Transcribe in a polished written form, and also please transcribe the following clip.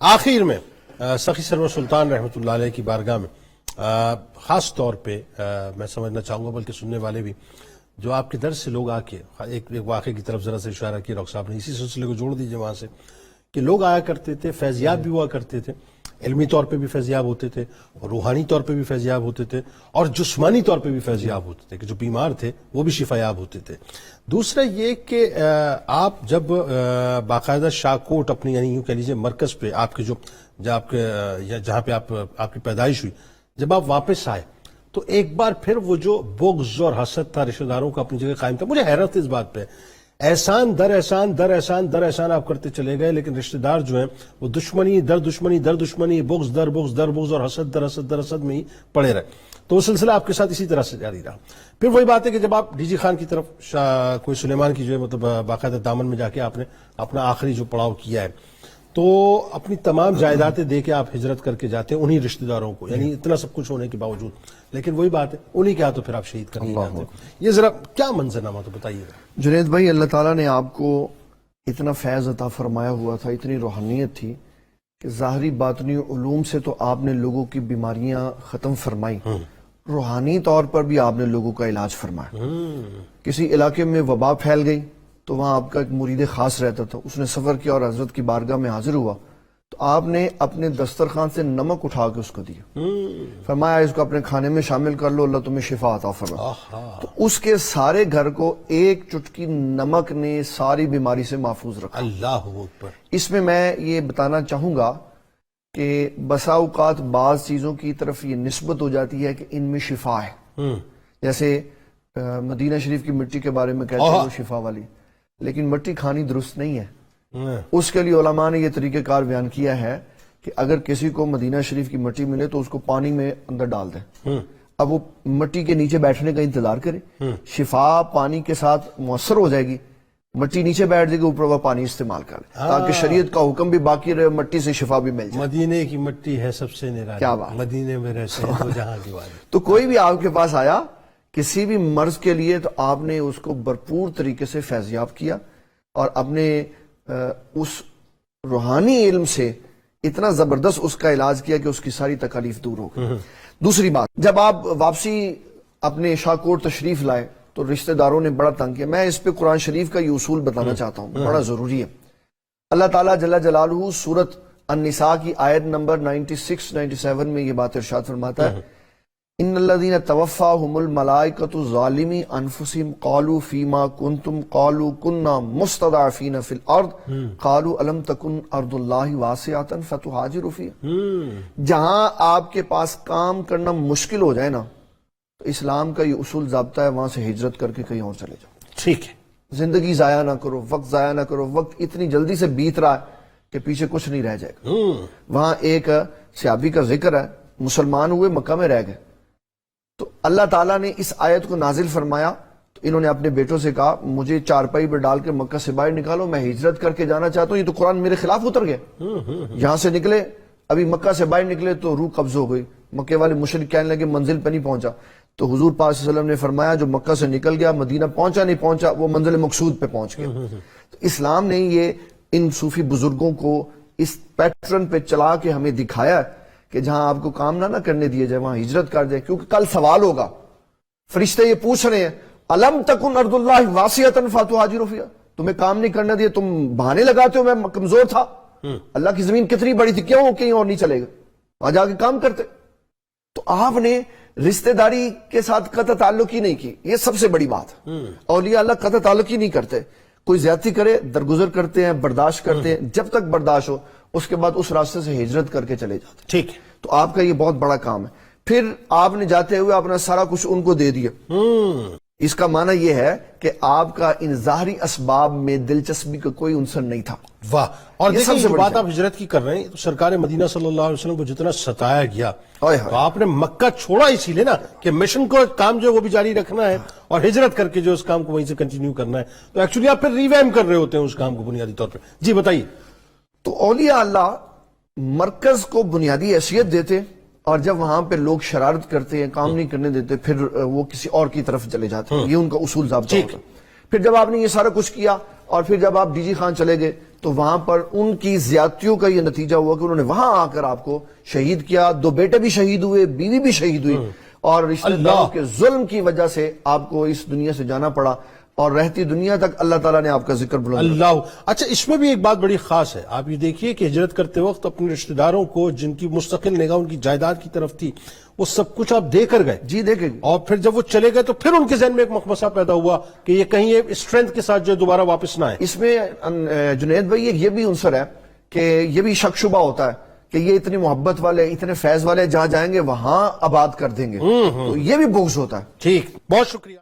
آخر میں سخی سرور سلطان رحمۃ اللہ علیہ کی بارگاہ میں خاص طور پہ میں سمجھنا چاہوں گا، بلکہ سننے والے بھی، جو آپ کے درس سے لوگ آ کے ایک واقعے کی طرف ذرا سے اشارہ کیا ڈاکٹر صاحب نے، اسی سلسلے کو جوڑ دیجیے وہاں سے، کہ لوگ آیا کرتے تھے، فیضیاب بھی ہوا کرتے تھے، علمی طور پہ بھی فیضیاب ہوتے تھے، روحانی طور پہ بھی فیضیاب ہوتے تھے، اور جسمانی طور پہ بھی فیضیاب ہوتے تھے، کہ جو بیمار تھے وہ بھی شفایاب ہوتے تھے۔ دوسرا یہ کہ آپ جب باقاعدہ شاہکوٹ اپنی، یعنی یوں کہہ لیجیے مرکز پہ، آپ کے جہاں پہ آپ کی پیدائش ہوئی، جب آپ واپس آئے تو ایک بار پھر وہ جو بغض اور حسد تھا رشتہ داروں کا اپنی جگہ قائم تھا۔ مجھے حیرت اس بات پہ، احسان در احسان در احسان در احسان آپ کرتے چلے گئے، لیکن رشتہ دار جو ہیں وہ دشمنی در دشمنی در دشمنی، بغض در بغض در بغض، اور حسد در حسد در حسد میں ہی پڑے رہے۔ تو وہ سلسلہ آپ کے ساتھ اسی طرح سے جاری رہا۔ پھر وہی بات ہے کہ جب آپ ڈی جی خان کی طرف کوئی سلیمان کی جو ہے مطلب باقاعدہ دامن میں جا کے آپ نے اپنا آخری جو پڑاؤ کیا ہے، تو اپنی تمام جائیدادیں دے کے آپ ہجرت کر کے جاتے ہیں انہی رشتہ داروں کو، یعنی اتنا سب کچھ ہونے کے باوجود، لیکن وہی بات ہے انہی کے ہاتھوں پھر آپ شہید کرنے جاتے ہیں۔ یہ ذرا کیا منظرنامہ تو بتائیے گا جنید بھائی۔ اللہ تعالیٰ نے آپ کو اتنا فیض عطا فرمایا ہوا تھا، اتنی روحانیت تھی کہ ظاہری باطنی علوم سے تو آپ نے لوگوں کی بیماریاں ختم فرمائی، روحانی طور پر بھی آپ نے لوگوں کا علاج فرمایا۔ کسی علاقے میں وبا پھیل گئی تو وہاں آپ کا ایک مرید خاص رہتا تھا، اس نے سفر کیا اور حضرت کی بارگاہ میں حاضر ہوا تو آپ نے اپنے دسترخوان سے نمک اٹھا کے اس کو دیا، فرمایا اس کو اپنے کھانے میں شامل کر لو، اللہ تمہیں شفا عطا فرمائے۔ تو اس کے سارے گھر کو ایک چٹکی نمک نے ساری بیماری سے محفوظ رکھا۔ اللہ اکبر۔ اس میں یہ بتانا چاہوں گا کہ بسا اوقات بعض چیزوں کی طرف یہ نسبت ہو جاتی ہے کہ ان میں شفا ہے، جیسے مدینہ شریف کی مٹی کے بارے میں کہتے ہیں وہ شفا والی، لیکن مٹی کھانی درست نہیں ہے۔ اس کے لیے علماء نے یہ طریقہ کار بیان کیا ہے کہ اگر کسی کو مدینہ شریف کی مٹی ملے تو اس کو پانی میں اندر ڈال دیں، اب وہ مٹی کے نیچے بیٹھنے کا انتظار کرے، شفا پانی کے ساتھ مؤثر ہو جائے گی، مٹی نیچے بیٹھ جائے گی، اوپر وہ پانی استعمال کر لے تاکہ شریعت کا حکم بھی باقی رہے، مٹی سے شفا بھی مل جائے۔ مدینے کی مٹی ہے سب سے نرالی، کیا بات، مدینے میں رہتے ہیں تو جہاں کی والے۔ تو کوئی بھی آپ کے پاس آیا کسی بھی مرض کے لیے تو آپ نے اس کو بھرپور طریقے سے فیضیاب کیا اور اپنے اس روحانی علم سے اتنا زبردست اس کا علاج کیا کہ اس کی ساری تکالیف دور ہو گئی۔ دوسری بات، جب آپ واپسی اپنے شاہکوٹ تشریف لائے تو رشتہ داروں نے بڑا تنگ کیا۔ میں اس پہ قرآن شریف کا یہ اصول بتانا چاہتا ہوں، بڑا ضروری ہے۔ اللہ تعالیٰ جل جلالہ سورت النساء کی آیت نمبر 96-97 میں یہ بات ارشاد فرماتا ہے، ان الذین توفاہم الملائکۃ ظالمی انفسہم قالوا فیما کنتم قالوا کنا مستضعفین فی الارض قالوا الم تکن ارض اللہ واسعۃ فتہاجروا فیہا۔ جہاں آپ کے پاس کام کرنا مشکل ہو جائے نا تو اسلام کا یہ اصول ضابطہ ہے، وہاں سے ہجرت کر کے کہیں اور چلے جاؤ۔ ٹھیک ہے، زندگی ضائع نہ کرو، وقت ضائع نہ کرو، وقت اتنی جلدی سے بیت رہا ہے کہ پیچھے کچھ نہیں رہ جائے گا۔ وہاں ایک صحابی کا ذکر ہے، مسلمان ہوئے مکہ میں رہ گئے تو اللہ تعالیٰ نے اس آیت کو نازل فرمایا تو انہوں نے اپنے بیٹوں سے کہا مجھے چارپائی پر ڈال کے مکہ سے باہر نکالو، میں ہجرت کر کے جانا چاہتا ہوں، یہ تو قرآن میرے خلاف اتر گئے۔ یہاں سے نکلے، ابھی مکہ سے باہر نکلے تو روح قبض ہو گئی، مکے والے مشرک کہنے لگے منزل پہ نہیں پہنچا، تو حضور پاک صلی اللہ علیہ وسلم نے فرمایا جو مکہ سے نکل گیا مدینہ پہنچا نہیں پہنچا، وہ منزل مقصود پہ پہنچ گیا۔ تو اسلام نے یہ ان صوفی بزرگوں کو اس پیٹرن پہ چلا کے ہمیں دکھایا ہے کہ جہاں آپ کو کام نہ کرنے دیے جائے وہاں ہجرت کر دیں، کیونکہ کل سوال ہوگا، فرشتے یہ پوچھ رہے ہیں الم تکن ارض اللہ واسعۃ فتہاجروا فیہا، تمہیں کام نہیں کرنے دیا، تم بہانے لگاتے ہو میں کمزور تھا، اللہ کی زمین کتنی بڑی تھی، کیوں کہیں اور نہیں چلے گا، وہاں جا کے کام کرتے۔ تو آپ نے رشتہ داری کے ساتھ قطع تعلق ہی نہیں کی، یہ سب سے بڑی بات۔ اولیاء اللہ قطع تعلق ہی نہیں کرتے، کوئی زیادتی کرے درگزر کرتے ہیں، برداشت کرتے ہیں، جب تک برداشت ہو اس کے بعد اس راستے سے ہجرت کر کے چلے جاتے۔ ٹھیک ہے، تو آپ کا یہ بہت بڑا کام ہے۔ پھر آپ نے جاتے ہوئے اپنا سارا کچھ ان کو دے دیا، اس کا معنی یہ ہے کہ آپ کا ان ظاہری اسباب میں دلچسپی کا کوئی عنصر نہیں تھا۔ واہ۔ اور یہ دیکھیں سب سے جو بڑی بات آپ ہجرت کی کر رہے ہیں تو سرکار مدینہ صلی اللہ علیہ وسلم کو جتنا ستایا گیا تو آپ نے مکہ چھوڑا اسی لیے نا کہ مشن کو کام جو ہے وہ بھی جاری رکھنا ہے اور ہجرت کر کے جو اس کام کو وہیں سے کنٹینیو کرنا ہے، تو ایکچولی آپ پھر ریوائم کر رہے ہوتے ہیں اس کام کو بنیادی طور پہ۔ جی بتائیے۔ تو اولیاء اللہ مرکز کو بنیادی حیثیت دیتے اور جب وہاں پہ لوگ شرارت کرتے ہیں، کام نہیں کرنے دیتے، پھر وہ کسی اور کی طرف چلے جاتے ہیں، یہ ان کا اصول ضابطہ ہوتا ہے۔ پھر جب آپ نے یہ سارا کچھ کیا اور پھر جب آپ ڈی جی خان چلے گئے تو وہاں پر ان کی زیادتیوں کا یہ نتیجہ ہوا کہ انہوں نے وہاں آ کر آپ کو شہید کیا، 2 بیٹے بھی شہید ہوئے، بیوی بھی شہید ہوئی، اور رشتہ داروں کے ظلم کی وجہ سے آپ کو اس دنیا سے جانا پڑا، اور رہتی دنیا تک اللہ تعالیٰ نے آپ کا ذکر بلند رکھا۔ اللہ، اچھا اس میں بھی ایک بات بڑی خاص ہے، آپ یہ دیکھیے کہ ہجرت کرتے وقت اپنے رشتہ داروں کو جن کی مستقل نگاہ ان کی جائیداد کی طرف تھی وہ سب کچھ آپ دے کر گئے، جی دیکھیں گے، اور پھر جب وہ چلے گئے تو پھر ان کے ذہن میں ایک مخمصہ پیدا ہوا کہ یہ کہیں یہ اسٹرینتھ کے ساتھ جو دوبارہ واپس نہ آئے۔ اس میں جنید بھائی یہ بھی عنصر ہے کہ یہ بھی شک شبہ ہوتا ہے کہ یہ اتنی محبت والے، اتنے فیض والے جہاں جائیں گے وہاں آباد کر دیں گے، تو یہ بھی بغض ہوتا ہے۔ ٹھیک، بہت شکریہ۔